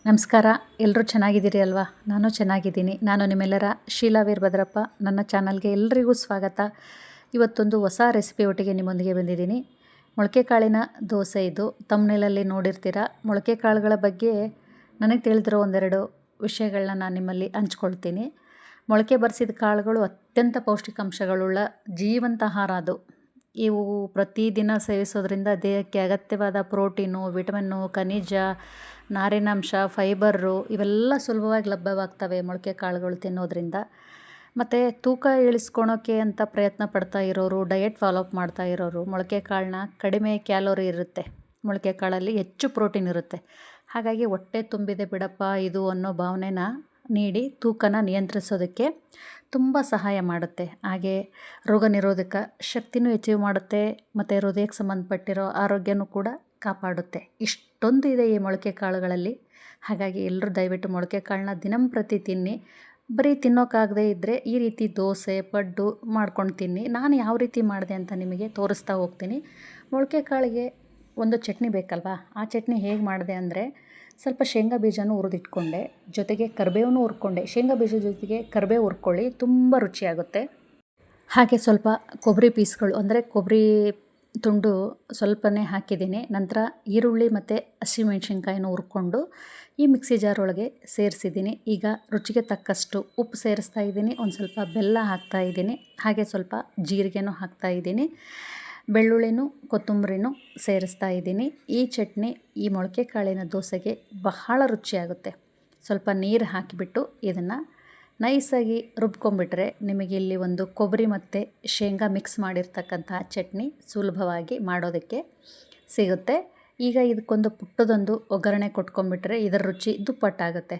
ನಮಸ್ಕಾರ. ಎಲ್ಲರೂ ಚೆನ್ನಾಗಿದ್ದೀರಿ ಅಲ್ವಾ? ನಾನು ಚೆನ್ನಾಗಿದ್ದೀನಿ. ನಾನು ನಿಮ್ಮೆಲ್ಲರ ಶೀಲಾ ವೀರಭದ್ರಪ್ಪ. ನನ್ನ ಚಾನಲ್ಗೆ ಎಲ್ರಿಗೂ ಸ್ವಾಗತ. ಇವತ್ತೊಂದು ಹೊಸ ರೆಸಿಪಿ ಒಟ್ಟಿಗೆ ನಿಮ್ಮೊಂದಿಗೆ ಬಂದಿದ್ದೀನಿ. ಮೊಳಕೆ ಕಾಳಿನ ದೋಸೆ ಇದು. ತಮ್ನೇಲಲ್ಲಿ ನೋಡಿರ್ತೀರ. ಮೊಳಕೆ ಕಾಳುಗಳ ಬಗ್ಗೆ ನನಗೆ ತಿಳಿದಿರೋ ಒಂದೆರಡು ವಿಷಯಗಳನ್ನ ನಾನು ನಿಮ್ಮಲ್ಲಿ ಹಂಚ್ಕೊಳ್ತೀನಿ. ಮೊಳಕೆ ಬರಿಸಿದ ಕಾಳುಗಳು ಅತ್ಯಂತ ಪೌಷ್ಟಿಕಾಂಶಗಳುಳ್ಳ ಜೀವಂತ ಆಹಾರ ಅದು. ಇವು ಪ್ರತಿದಿನ ಸೇವಿಸೋದ್ರಿಂದ ದೇಹಕ್ಕೆ ಅಗತ್ಯವಾದ ಪ್ರೋಟೀನು, ವಿಟಮಿನ್ನು, ಖನಿಜ, ನಾರಿನಾಂಶ, ಫೈಬರು ಇವೆಲ್ಲ ಸುಲಭವಾಗಿ ಲಭ್ಯವಾಗ್ತವೆ ಮೊಳಕೆ ಕಾಳುಗಳು ತಿನ್ನೋದ್ರಿಂದ. ಮತ್ತು ತೂಕ ಇಳಿಸ್ಕೊಳೋಕ್ಕೆ ಅಂತ ಪ್ರಯತ್ನ ಪಡ್ತಾ ಇರೋರು, ಡಯಟ್ ಫಾಲೋಅಪ್ ಮಾಡ್ತಾ ಇರೋರು ಮೊಳಕೆ ಕಾಳನ್ನ ಕಡಿಮೆ ಕ್ಯಾಲೋರಿ ಇರುತ್ತೆ, ಮೊಳಕೆ ಕಾಳಲ್ಲಿ ಹೆಚ್ಚು ಪ್ರೋಟೀನ್ ಇರುತ್ತೆ, ಹಾಗಾಗಿ ಹೊಟ್ಟೆ ತುಂಬಿದೆ ಬಿಡಪ್ಪ ಇದು ಅನ್ನೋ ಭಾವನೆನ ನೀಡಿ ತೂಕನ ನಿಯಂತ್ರಿಸೋದಕ್ಕೆ ತುಂಬ ಸಹಾಯ ಮಾಡುತ್ತೆ. ಹಾಗೆ ರೋಗ ನಿರೋಧಕ ಶಕ್ತಿನೂ ಅಚೀವ್ ಮಾಡುತ್ತೆ ಮತ್ತು ಹೃದಯಕ್ಕೆ ಸಂಬಂಧಪಟ್ಟಿರೋ ಆರೋಗ್ಯನೂ ಕೂಡ ಕಾಪಾಡುತ್ತೆ. ಇಷ್ಟೊಂದು ಇದೆ ಈ ಮೊಳಕೆ ಕಾಳುಗಳಲ್ಲಿ. ಹಾಗಾಗಿ ಎಲ್ಲರೂ ದಯವಿಟ್ಟು ಮೊಳಕೆ ಕಾಳನ್ನ ದಿನಂಪ್ರತಿ ತಿನ್ನಿ. ಬರೀ ತಿನ್ನೋಕ್ಕಾಗದೇ ಇದ್ದರೆ ಈ ರೀತಿ ದೋಸೆ, ಪಡ್ಡು ಮಾಡ್ಕೊಂಡು ತಿನ್ನಿ. ನಾನು ಯಾವ ರೀತಿ ಮಾಡಿದೆ ಅಂತ ನಿಮಗೆ ತೋರಿಸ್ತಾ ಹೋಗ್ತೀನಿ. ಮೊಳಕೆ ಕಾಳಿಗೆ ಒಂದು ಚಟ್ನಿ ಬೇಕಲ್ವಾ? ಆ ಚಟ್ನಿ ಹೇಗೆ ಮಾಡಿದೆ ಅಂದರೆ, ಸ್ವಲ್ಪ ಶೇಂಗಾ ಬೀಜನೂ ಹುರಿದಿಟ್ಕೊಂಡೆ, ಜೊತೆಗೆ ಕರಿಬೇವನ್ನೂ ಹುರ್ಕೊಂಡೆ. ಶೇಂಗಾ ಬೀಜದ ಜೊತೆಗೆ ಕರಿಬೇವು ಹುರ್ಕೊಳ್ಳಿ, ತುಂಬ ರುಚಿಯಾಗುತ್ತೆ. ಹಾಗೆ ಸ್ವಲ್ಪ ಕೊಬ್ಬರಿ ಪೀಸ್ಗಳು ಅಂದರೆ ಕೊಬ್ಬರಿ ತುಂಡು ಸ್ವಲ್ಪನೇ ಹಾಕಿದ್ದೀನಿ. ನಂತರ ಈರುಳ್ಳಿ ಮತ್ತು ಹಸಿಮೆಣ್ಸಿನ್ಕಾಯಿನೂ ಹುರ್ಕೊಂಡು ಈ ಮಿಕ್ಸಿ ಜಾರ್ ಒಳಗೆ ಸೇರಿಸಿದ್ದೀನಿ. ಈಗ ರುಚಿಗೆ ತಕ್ಕಷ್ಟು ಉಪ್ಪು ಸೇರಿಸ್ತಾ ಇದ್ದೀನಿ, ಒಂದು ಸ್ವಲ್ಪ ಬೆಲ್ಲ ಹಾಕ್ತಾಯಿದ್ದೀನಿ, ಹಾಗೆ ಸ್ವಲ್ಪ ಜೀರಿಗೆನೂ ಹಾಕ್ತಾಯಿದ್ದೀನಿ, ಬೆಳ್ಳುಳ್ಳಿನೂ ಕೊತ್ತಂಬರಿನೂ ಸೇರಿಸ್ತಾ ಇದ್ದೀನಿ. ಈ ಚಟ್ನಿ ಈ ಮೊಳಕೆ ಕಾಳಿನ ದೋಸೆಗೆ ಬಹಳ ರುಚಿಯಾಗುತ್ತೆ. ಸ್ವಲ್ಪ ನೀರು ಹಾಕಿಬಿಟ್ಟು ಇದನ್ನು ನೈಸಾಗಿ ರುಬ್ಕೊಂಬಿಟ್ರೆ ನಿಮಗೆ ಇಲ್ಲಿ ಒಂದು ಕೊಬ್ಬರಿ ಮತ್ತು ಶೇಂಗಾ ಮಿಕ್ಸ್ ಮಾಡಿರ್ತಕ್ಕಂತಹ ಚಟ್ನಿ ಸುಲಭವಾಗಿ ಮಾಡೋದಕ್ಕೆ ಸಿಗುತ್ತೆ. ಈಗ ಇದಕ್ಕೊಂದು ಪುಟ್ಟದೊಂದು ಒಗ್ಗರಣೆ ಕೊಟ್ಕೊಂಡ್ಬಿಟ್ರೆ ಇದರ ರುಚಿ ದುಪ್ಪಟ್ಟಾಗುತ್ತೆ.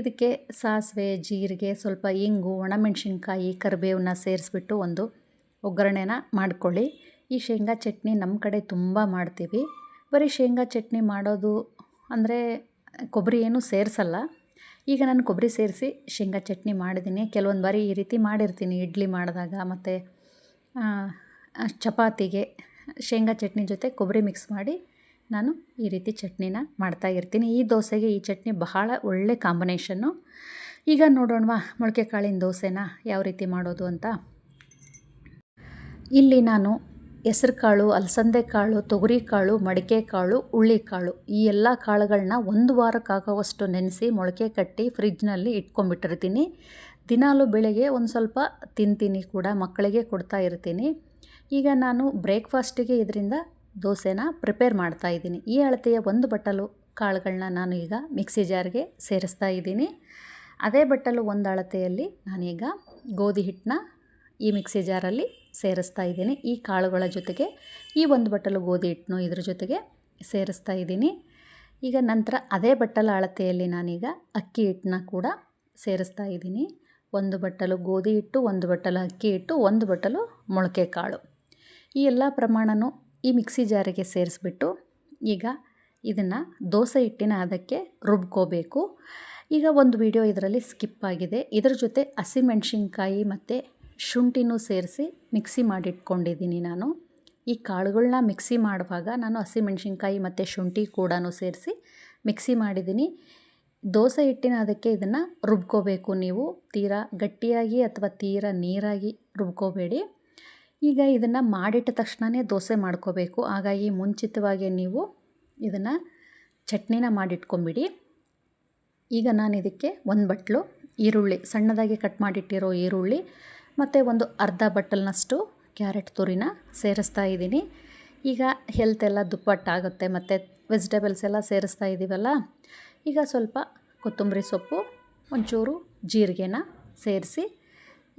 ಇದಕ್ಕೆ ಸಾಸಿವೆ, ಜೀರಿಗೆ, ಸ್ವಲ್ಪ ಇಂಗು, ಒಣಮೆಣಸಿನ್ಕಾಯಿ, ಕರಿಬೇವನ್ನ ಸೇರಿಸ್ಬಿಟ್ಟು ಒಂದು ಒಗ್ಗರಣೆನ ಮಾಡ್ಕೊಳ್ಳಿ. ಈ ಶೇಂಗಾ ಚಟ್ನಿ ನಮ್ಮ ಕಡೆ ತುಂಬ ಮಾಡ್ತೀವಿ. ಬರೀ ಶೇಂಗಾ ಚಟ್ನಿ ಮಾಡೋದು ಅಂದರೆ ಕೊಬ್ಬರಿ ಏನೂ ಸೇರಿಸಲ್ಲ. ಈಗ ನಾನು ಕೊಬ್ಬರಿ ಸೇರಿಸಿ ಶೇಂಗಾ ಚಟ್ನಿ ಮಾಡಿದ್ದೀನಿ. ಕೆಲವೊಂದು ಬಾರಿ ಈ ರೀತಿ ಮಾಡಿರ್ತೀನಿ ಇಡ್ಲಿ ಮಾಡಿದಾಗ, ಮತ್ತು ಚಪಾತಿಗೆ ಶೇಂಗಾ ಚಟ್ನಿ ಜೊತೆ ಕೊಬ್ಬರಿ ಮಿಕ್ಸ್ ಮಾಡಿ ನಾನು ಈ ರೀತಿ ಚಟ್ನಿನ ಮಾಡ್ತಾಯಿರ್ತೀನಿ. ಈ ದೋಸೆಗೆ ಈ ಚಟ್ನಿ ಬಹಳ ಒಳ್ಳೆ ಕಾಂಬಿನೇಷನ್ನು. ಈಗ ನೋಡೋಣವಾ ಮೊಳಕೆ ಕಾಳಿನ ದೋಸೆನ ಯಾವ ರೀತಿ ಮಾಡೋದು ಅಂತ. ಇಲ್ಲಿ ನಾನು ಹೆಸರು ಕಾಳು, ಅಲಸಂದೆ ಕಾಳು, ತೊಗರಿ ಕಾಳು, ಮಡಿಕೆ ಕಾಳು, ಹುಳ್ಳಿಕಾಳು ಈ ಎಲ್ಲ ಕಾಳುಗಳನ್ನ ಒಂದು ವಾರಕ್ಕಾಗುವಷ್ಟು ನೆನೆಸಿ ಮೊಳಕೆ ಕಟ್ಟಿ ಫ್ರಿಜ್ನಲ್ಲಿ ಇಟ್ಕೊಂಡ್ಬಿಟ್ಟಿರ್ತೀನಿ. ದಿನಾಲೂ ಬೆಳಗ್ಗೆ ಒಂದು ಸ್ವಲ್ಪ ತಿಂತೀನಿ ಕೂಡ, ಮಕ್ಕಳಿಗೆ ಕೊಡ್ತಾ ಇರ್ತೀನಿ. ಈಗ ನಾನು ಬ್ರೇಕ್ಫಾಸ್ಟಿಗೆ ಇದರಿಂದ ದೋಸೆನ ಪ್ರಿಪೇರ್ ಮಾಡ್ತಾಯಿದ್ದೀನಿ. ಈ ಅಳತೆಯ ಒಂದು ಬಟ್ಟಲು ಕಾಳುಗಳನ್ನ ನಾನು ಈಗ ಮಿಕ್ಸಿ ಜಾರ್ಗೆ ಸೇರಿಸ್ತಾ ಇದ್ದೀನಿ. ಅದೇ ಬಟ್ಟಲು ಒಂದು ಅಳತೆಯಲ್ಲಿ ನಾನೀಗ ಗೋಧಿ ಹಿಟ್ಟನ್ನ ಈ ಮಿಕ್ಸಿ ಜಾರಲ್ಲಿ ಸೇರಿಸ್ತಾ ಇದ್ದೀನಿ. ಈ ಕಾಳುಗಳ ಜೊತೆಗೆ ಈ ಒಂದು ಬಟ್ಟಲು ಗೋಧಿ ಹಿಟ್ಟನ್ನು ಇದ್ರ ಜೊತೆಗೆ ಸೇರಿಸ್ತಾ ಇದ್ದೀನಿ. ಈಗ ನಂತರ ಅದೇ ಬಟ್ಟಲ ಅಳತೆಯಲ್ಲಿ ನಾನೀಗ ಅಕ್ಕಿ ಹಿಟ್ಟನ್ನ ಕೂಡ ಸೇರಿಸ್ತಾ ಇದ್ದೀನಿ. ಒಂದು ಬಟ್ಟಲು ಗೋಧಿ ಹಿಟ್ಟು, ಒಂದು ಬಟ್ಟಲು ಅಕ್ಕಿ ಹಿಟ್ಟು, ಒಂದು ಬಟ್ಟಲು ಮೊಳಕೆ ಕಾಳು. ಈ ಎಲ್ಲ ಪ್ರಮಾಣನೂ ಈ ಮಿಕ್ಸಿ ಜಾರಿಗೆ ಸೇರಿಸ್ಬಿಟ್ಟು ಈಗ ಇದನ್ನು ದೋಸೆ ಹಿಟ್ಟಿನ ಅದಕ್ಕೆ ರುಬ್ಕೋಬೇಕು. ಈಗ ಒಂದು ವಿಡಿಯೋ ಇದರಲ್ಲಿ ಸ್ಕಿಪ್ ಆಗಿದೆ. ಇದರ ಜೊತೆ ಹಸಿಮೆಣ್ಸಿನ್ಕಾಯಿ ಮತ್ತು ಶುಂಠಿನೂ ಸೇರಿಸಿ ಮಿಕ್ಸಿ ಮಾಡಿಟ್ಕೊಂಡಿದ್ದೀನಿ ನಾನು. ಈ ಕಾಳುಗಳನ್ನ ಮಿಕ್ಸಿ ಮಾಡುವಾಗ ನಾನು ಹಸಿಮೆಣ್ಸಿನ್ಕಾಯಿ ಮತ್ತು ಶುಂಠಿ ಕೂಡ ಸೇರಿಸಿ ಮಿಕ್ಸಿ ಮಾಡಿದ್ದೀನಿ. ದೋಸೆ ಹಿಟ್ಟಿನ ಅದಕ್ಕೆ ಇದನ್ನು ರುಬ್ಕೋಬೇಕು. ನೀವು ತೀರಾ ಗಟ್ಟಿಯಾಗಿ ಅಥವಾ ತೀರಾ ನೀರಾಗಿ ರುಬ್ಕೋಬೇಡಿ. ಈಗ ಇದನ್ನು ಮಾಡಿಟ್ಟ ತಕ್ಷಣವೇ ದೋಸೆ ಮಾಡ್ಕೋಬೇಕು. ಹಾಗಾಗಿ ಮುಂಚಿತವಾಗಿ ನೀವು ಇದನ್ನು ಚಟ್ನಿನ ಮಾಡಿಟ್ಕೊಂಬಿಡಿ. ಈಗ ನಾನು ಇದಕ್ಕೆ ಒಂದು ಬಟ್ಲು ಈರುಳ್ಳಿ, ಸಣ್ಣದಾಗಿ ಕಟ್ ಮಾಡಿಟ್ಟಿರೋ ಈರುಳ್ಳಿ ಮತ್ತು ಒಂದು ಅರ್ಧ ಬಟ್ಟಲಿನಷ್ಟು ಕ್ಯಾರೆಟ್ ತುರಿನ ಸೇರಿಸ್ತಾ ಇದ್ದೀನಿ. ಈಗ ಹೆಲ್ತ್ ಎಲ್ಲ ದುಪ್ಪಟ್ಟಾಗುತ್ತೆ ಮತ್ತು ವೆಜಿಟೇಬಲ್ಸ್ ಎಲ್ಲ ಸೇರಿಸ್ತಾ ಇದ್ದೀವಲ್ಲ. ಈಗ ಸ್ವಲ್ಪ ಕೊತ್ತಂಬರಿ ಸೊಪ್ಪು, ಒಂಚೂರು ಜೀರಿಗೆನ ಸೇರಿಸಿ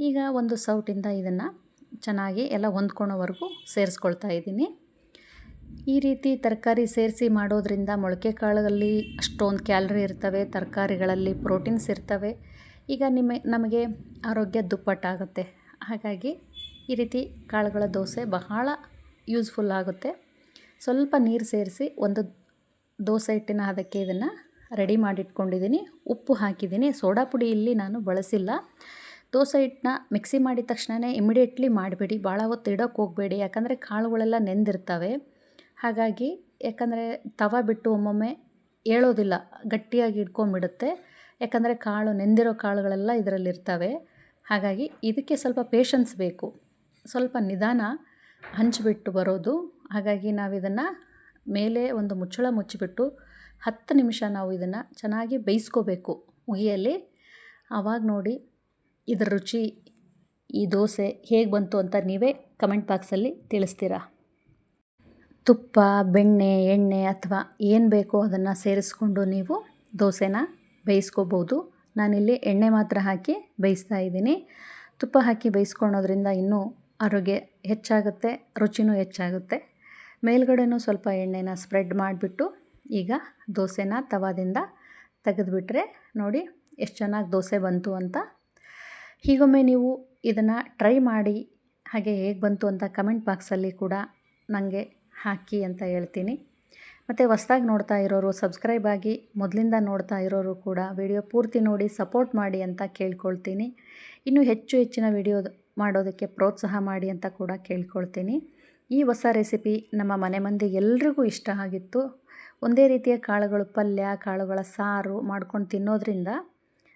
ಈಗ ಒಂದು ಸೌಟಿಂದ ಇದನ್ನು ಚೆನ್ನಾಗಿ ಎಲ್ಲ ಹೊಂದ್ಕೊಳ್ಳೋವರೆಗೂ ಸೇರಿಸ್ಕೊಳ್ತಾ ಇದ್ದೀನಿ. ಈ ರೀತಿ ತರಕಾರಿ ಸೇರಿಸಿ ಮಾಡೋದ್ರಿಂದ ಮೊಳಕೆ ಕಾಳಲ್ಲಿ ಅಷ್ಟೊಂದು ಕ್ಯಾಲರಿ ಇರ್ತವೆ, ತರಕಾರಿಗಳಲ್ಲಿ ಪ್ರೋಟೀನ್ಸ್ ಇರ್ತವೆ. ಈಗ ನಮಗೆ ಆರೋಗ್ಯ ದುಪ್ಪಟ್ಟಾಗುತ್ತೆ. ಹಾಗಾಗಿ ಈ ರೀತಿ ಕಾಳುಗಳ ದೋಸೆ ಬಹಳ ಯೂಸ್ಫುಲ್ ಆಗುತ್ತೆ. ಸ್ವಲ್ಪ ನೀರು ಸೇರಿಸಿ ಒಂದು ದೋಸೆ ಹಿಟ್ಟಿನ ಅದಕ್ಕೆ ಇದನ್ನು ರೆಡಿ ಮಾಡಿಟ್ಕೊಂಡಿದ್ದೀನಿ. ಉಪ್ಪು ಹಾಕಿದ್ದೀನಿ. ಸೋಡಾ ಪುಡಿ ಇಲ್ಲಿ ನಾನು ಬಳಸಿಲ್ಲ. ದೋಸೆ ಹಿಟ್ಟನ್ನ ಮಿಕ್ಸಿ ಮಾಡಿದ ತಕ್ಷಣವೇ ಇಮಿಡಿಯೇಟ್ಲಿ ಮಾಡಿಬಿಡಿ, ಭಾಳ ಹೊತ್ತು ಇಡೋಕ್ಕೆ ಹೋಗಬೇಡಿ. ಯಾಕಂದರೆ ಕಾಳುಗಳೆಲ್ಲ ನೆಂದಿರ್ತವೆ. ಹಾಗಾಗಿ ಯಾಕಂದರೆ ತವ ಬಿಟ್ಟು ಒಮ್ಮೊಮ್ಮೆ ಏಳೋದಿಲ್ಲ, ಗಟ್ಟಿಯಾಗಿ ಇಟ್ಕೊಂಡ್ಬಿಡುತ್ತೆ. ಯಾಕಂದರೆ ನೆಂದಿರೋ ಕಾಳುಗಳೆಲ್ಲ ಇದರಲ್ಲಿರ್ತವೆ. ಹಾಗಾಗಿ ಇದಕ್ಕೆ ಸ್ವಲ್ಪ ಪೇಷನ್ಸ್ ಬೇಕು, ಸ್ವಲ್ಪ ನಿಧಾನ ಹಂಚಿಬಿಟ್ಟು ಬರೋದು. ಹಾಗಾಗಿ ನಾವಿದನ್ನು ಮೇಲೆ ಒಂದು ಮುಚ್ಚಳ ಮುಚ್ಚಿಬಿಟ್ಟು 10 ನಿಮಿಷ ನಾವು ಇದನ್ನು ಚೆನ್ನಾಗಿ ಬೇಯಿಸ್ಕೋಬೇಕು ಉಗಿಯಲ್ಲಿ. ಆವಾಗ ನೋಡಿ ಇದರ ರುಚಿ, ಈ ದೋಸೆ ಹೇಗೆ ಬಂತು ಅಂತ ನೀವೇ ಕಮೆಂಟ್ ಬಾಕ್ಸಲ್ಲಿ ತಿಳಿಸ್ತೀರಾ. ತುಪ್ಪ, ಬೆಣ್ಣೆ, ಎಣ್ಣೆ ಅಥವಾ ಏನು ಬೇಕೋ ಅದನ್ನು ಸೇರಿಸ್ಕೊಂಡು ನೀವು ದೋಸೆನ ಬೇಯಿಸ್ಕೋಬೋದು. ನಾನಿಲ್ಲಿ ಎಣ್ಣೆ ಮಾತ್ರ ಹಾಕಿ ಬೇಯಿಸ್ತಾ ಇದ್ದೀನಿ. ತುಪ್ಪ ಹಾಕಿ ಬೇಯಿಸ್ಕೊಳೋದ್ರಿಂದ ಇನ್ನೂ ಆರೋಗ್ಯ ಹೆಚ್ಚಾಗುತ್ತೆ, ರುಚಿನೂ ಹೆಚ್ಚಾಗುತ್ತೆ. ಮೇಲ್ಗಡೆನೂ ಸ್ವಲ್ಪ ಎಣ್ಣೆನ ಸ್ಪ್ರೆಡ್ ಮಾಡಿಬಿಟ್ಟು ಈಗ ದೋಸೆನ ತವಾದಿಂದ ತೆಗೆದುಬಿಟ್ರೆ ನೋಡಿ ಎಷ್ಟು ಚೆನ್ನಾಗಿ ದೋಸೆ ಬಂತು ಅಂತ. ಹೀಗೊಮ್ಮೆ ನೀವು ಇದನ್ನು ಟ್ರೈ ಮಾಡಿ, ಹಾಗೆ ಹೇಗೆ ಬಂತು ಅಂತ ಕಮೆಂಟ್ ಬಾಕ್ಸಲ್ಲಿ ಕೂಡ ನನಗೆ ಹಾಕಿ ಅಂತ ಹೇಳ್ತೀನಿ. ಮತ್ತು ಹೊಸ್ದಾಗಿ ನೋಡ್ತಾ ಇರೋರು ಸಬ್ಸ್ಕ್ರೈಬ್ ಆಗಿ, ಮೊದಲಿಂದ ನೋಡ್ತಾ ಇರೋರು ಕೂಡ ವಿಡಿಯೋ ಪೂರ್ತಿ ನೋಡಿ ಸಪೋರ್ಟ್ ಮಾಡಿ ಅಂತ ಕೇಳ್ಕೊಳ್ತೀನಿ. ಇನ್ನೂ ಹೆಚ್ಚಿನ ವಿಡಿಯೋ ಮಾಡೋದಕ್ಕೆ ಪ್ರೋತ್ಸಾಹ ಮಾಡಿ ಅಂತ ಕೂಡ ಕೇಳ್ಕೊಳ್ತೀನಿ. ಈ ಹೊಸ ರೆಸಿಪಿ ನಮ್ಮ ಮನೆ ಮಂದಿ ಎಲ್ರಿಗೂ ಇಷ್ಟ ಆಗಿತ್ತು. ಒಂದೇ ರೀತಿಯ ಕಾಳುಗಳು ಪಲ್ಯ, ಕಾಳುಗಳ ಸಾರು ಮಾಡ್ಕೊಂಡು ತಿನ್ನೋದ್ರಿಂದ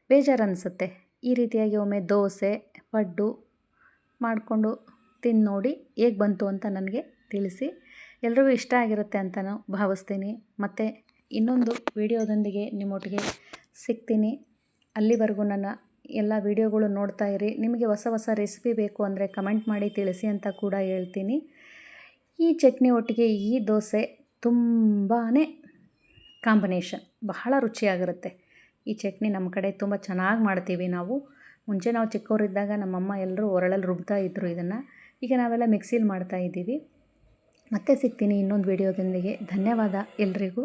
ಬೇಜಾರು ಅನಿಸುತ್ತೆ. ಈ ರೀತಿಯಾಗಿ ಒಮ್ಮೆ ದೋಸೆ, ಪಡ್ಡು ಮಾಡಿಕೊಂಡು ತಿಂದು ನೋಡಿ ಹೇಗೆ ಬಂತು ಅಂತ ನನಗೆ ತಿಳಿಸಿ. ಎಲ್ರಿಗೂ ಇಷ್ಟ ಆಗಿರುತ್ತೆ ಅಂತಲೂ ಭಾವಿಸ್ತೀನಿ. ಮತ್ತು ಇನ್ನೊಂದು ವಿಡಿಯೋದೊಂದಿಗೆ ನಿಮ್ಮೊಟ್ಟಿಗೆ ಸಿಗ್ತೀನಿ. ಅಲ್ಲಿವರೆಗೂ ನನ್ನ ಎಲ್ಲ ವಿಡಿಯೋಗಳು ನೋಡ್ತಾ ಇರಿ. ನಿಮಗೆ ಹೊಸ ರೆಸಿಪಿ ಬೇಕು ಅಂದರೆ ಕಮೆಂಟ್ ಮಾಡಿ ತಿಳಿಸಿ ಅಂತ ಕೂಡ ಹೇಳ್ತೀನಿ. ಈ ಚಟ್ನಿ ಒಟ್ಟಿಗೆ ಈ ದೋಸೆ ತುಂಬಾ ಕಾಂಬಿನೇಷನ್, ಬಹಳ ರುಚಿಯಾಗಿರುತ್ತೆ. ಈ ಚಟ್ನಿ ನಮ್ಮ ಕಡೆ ತುಂಬ ಚೆನ್ನಾಗಿ ಮಾಡ್ತೀವಿ ನಾವು. ಮುಂಚೆ ನಾವು ಚಿಕ್ಕವರಿದ್ದಾಗ ನಮ್ಮಮ್ಮ ಎಲ್ಲರೂ ಒರಳಲ್ಲಿ ರುಬ್ತಾ ಇದ್ದರು ಇದನ್ನು. ಈಗ ನಾವೆಲ್ಲ ಮಿಕ್ಸಿಲಿ ಮಾಡ್ತಾ ಇದ್ದೀವಿ. ಮತ್ತೆ ಸಿಗ್ತೀನಿ ಇನ್ನೊಂದು ವಿಡಿಯೋದೊಂದಿಗೆ. ಧನ್ಯವಾದ ಎಲ್ರಿಗೂ.